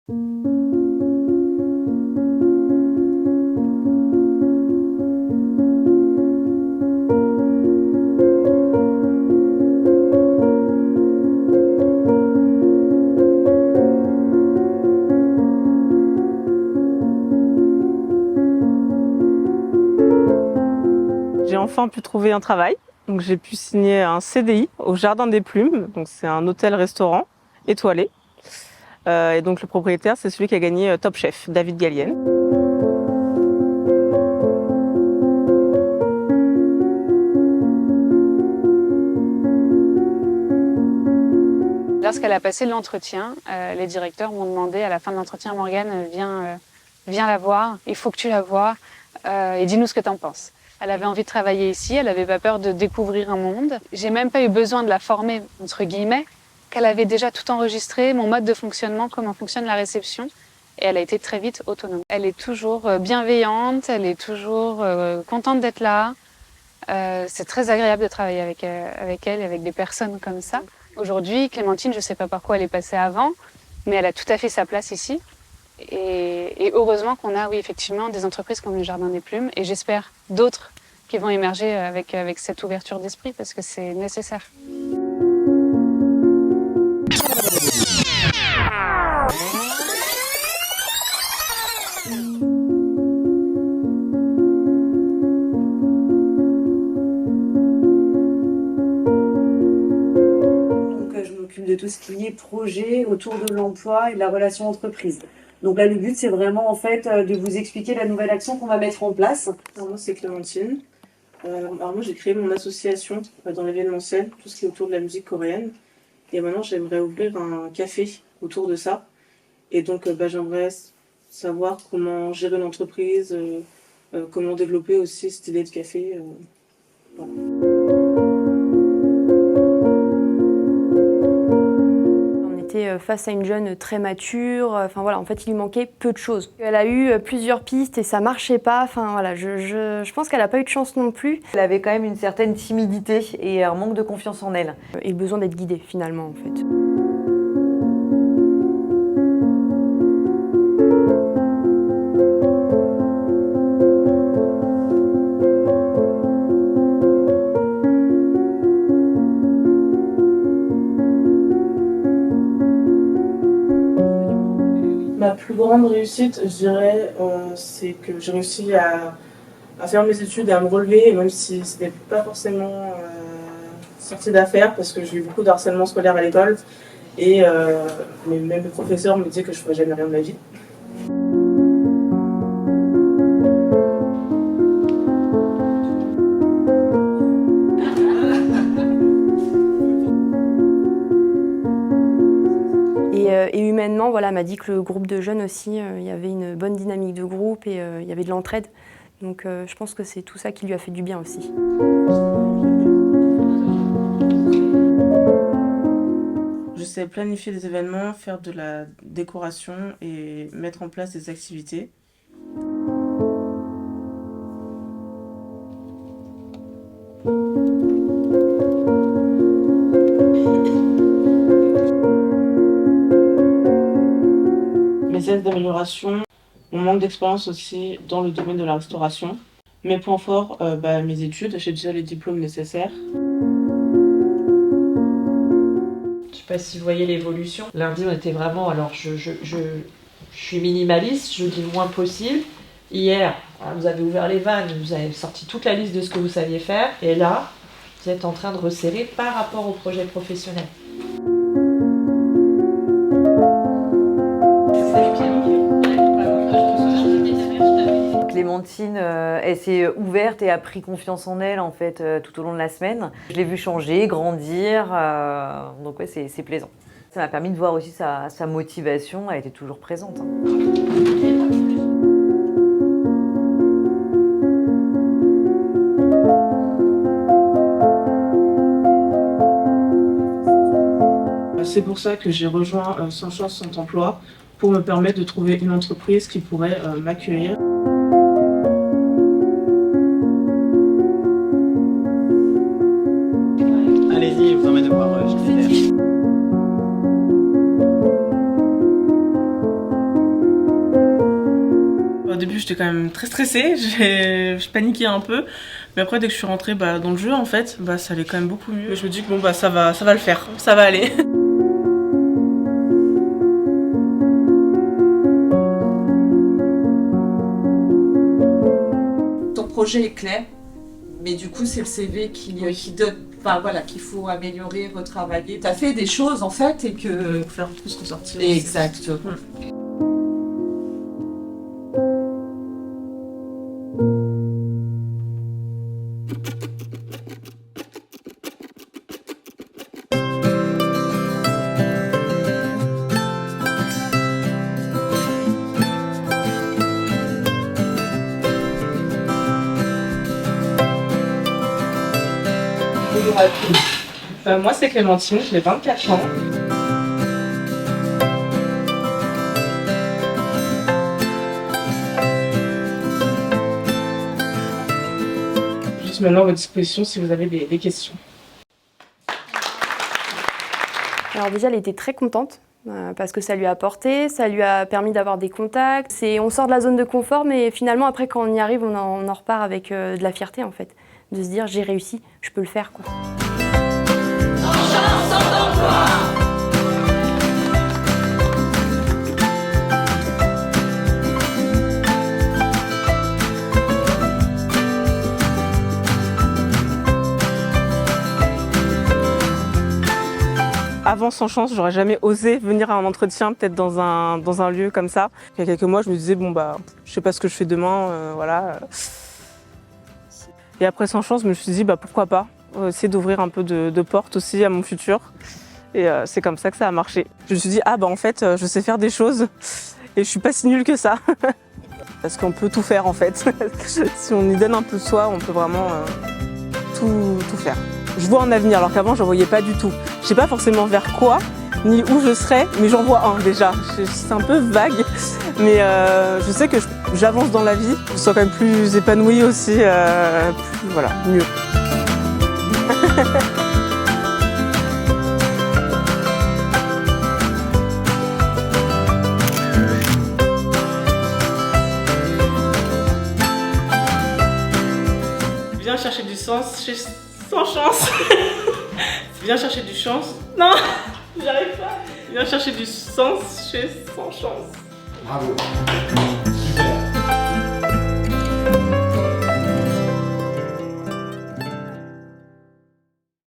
J'ai enfin pu trouver un travail. Donc j'ai pu signer un CDI au Jardin des Plumes. Donc c'est un hôtel-restaurant étoilé. Et donc le propriétaire, c'est celui qui a gagné Top Chef, David Gallienne. Lorsqu'elle a passé l'entretien, les directeurs m'ont demandé à la fin de l'entretien, Morgane, viens la voir, il faut que tu la vois et dis-nous ce que tu en penses. Elle avait envie de travailler ici, elle n'avait pas peur de découvrir un monde. J'ai même pas eu besoin de la former, entre guillemets, qu'elle avait déjà tout enregistré, mon mode de fonctionnement, comment fonctionne la réception. Et elle a été très vite autonome. Elle est toujours bienveillante, elle est toujours contente d'être là. C'est très agréable de travailler avec elle et avec des personnes comme ça. Aujourd'hui, Clémentine, je ne sais pas par quoi elle est passée avant, mais elle a tout à fait sa place ici. Et heureusement qu'on a, oui, effectivement, des entreprises comme le Jardin des Plumes, et j'espère d'autres qui vont émerger avec cette ouverture d'esprit, parce que c'est nécessaire. Je m'occupe de tout ce qui est projet autour de l'emploi et de la relation entreprise. Donc là, le but, c'est vraiment en fait de vous expliquer la nouvelle action qu'on va mettre en place. Alors, moi, c'est Clémentine. Alors moi, j'ai créé mon association dans l'événementiel, tout ce qui est autour de la musique coréenne. Et maintenant, j'aimerais ouvrir un café autour de ça. Et donc, j'aimerais savoir comment gérer une entreprise, comment développer aussi cette idée de café. Voilà. Face à une jeune très mature, enfin voilà, en fait il lui manquait peu de choses. Elle a eu plusieurs pistes et ça marchait pas, enfin voilà, je pense qu'elle n'a pas eu de chance non plus. Elle avait quand même une certaine timidité et un manque de confiance en elle. Et le besoin d'être guidée finalement en fait. Ma plus grande réussite, je dirais, c'est que j'ai réussi à faire mes études et à me relever, même si ce n'était pas forcément sorti d'affaires, parce que j'ai eu beaucoup de harcèlement scolaire à l'école, et même mes professeurs me disaient que je ne ferais jamais rien de ma vie. Et humainement, voilà, elle m'a dit que le groupe de jeunes aussi, il y avait une bonne dynamique de groupe et il y avait de l'entraide. Donc je pense que c'est tout ça qui lui a fait du bien aussi. Je sais planifier des événements, faire de la décoration et mettre en place des activités. Mes aides d'amélioration, mon manque d'expérience aussi dans le domaine de la restauration. Mes points forts, mes études, j'ai déjà les diplômes nécessaires. Je sais pas si vous voyez l'évolution. Lundi, on était vraiment... Alors, je suis minimaliste, je dis le moins possible. Hier, vous avez ouvert les vannes, vous avez sorti toute la liste de ce que vous saviez faire. Et là, vous êtes en train de resserrer par rapport au projet professionnel. Clémentine, elle s'est ouverte et a pris confiance en elle en fait tout au long de la semaine. Je l'ai vue changer, grandir, donc ouais, c'est plaisant. Ça m'a permis de voir aussi sa motivation, elle était toujours présente. C'est pour ça que j'ai rejoint Sans Chance Sans Emploi, pour me permettre de trouver une entreprise qui pourrait m'accueillir. Allez-y, vous emmène voir, je vais faire. j'étais quand même très stressée, je paniquais un peu. Mais après, dès que je suis rentrée dans le jeu, en fait, ça allait quand même beaucoup mieux. Et je me dis que bon, ça va le faire, ça va aller. Ton projet est clair, mais du coup, c'est le CV qui donne, enfin voilà, qu'il faut améliorer, retravailler. Tu as fait des choses en fait et que. Pour faire tout ce ressortir. Exactement. Moi, c'est Clémentine, j'ai 24 ans. Juste maintenant à votre disposition si vous avez des questions. Alors déjà, elle était très contente parce que ça lui a apporté, ça lui a permis d'avoir des contacts. On sort de la zone de confort, mais finalement, après, quand on y arrive, on en repart avec de la fierté, en fait. De se dire, j'ai réussi, je peux le faire, quoi. Avant Sans Chance, j'aurais jamais osé venir à un entretien, peut-être dans un lieu comme ça. Il y a quelques mois, je me disais, je sais pas ce que je fais demain, voilà. Et après Sans Chance, je me suis dit, pourquoi pas essayer d'ouvrir un peu de portes aussi à mon futur. Et c'est comme ça que ça a marché. Je me suis dit, en fait, je sais faire des choses et je suis pas si nulle que ça. Parce qu'on peut tout faire en fait. Si on y donne un peu de soi, on peut vraiment tout faire. Je vois un avenir, alors qu'avant, j'en voyais pas du tout. Je sais pas forcément vers quoi, ni où je serais, mais j'en vois un déjà. C'est un peu vague, mais je sais que j'avance dans la vie. Je me sens quand même plus épanouie aussi, voilà, mieux. Viens chercher du sens chez Sans Chance. Viens chercher du chance. Non, j'arrive pas. Viens chercher du sens chez Sans Chance. Bravo.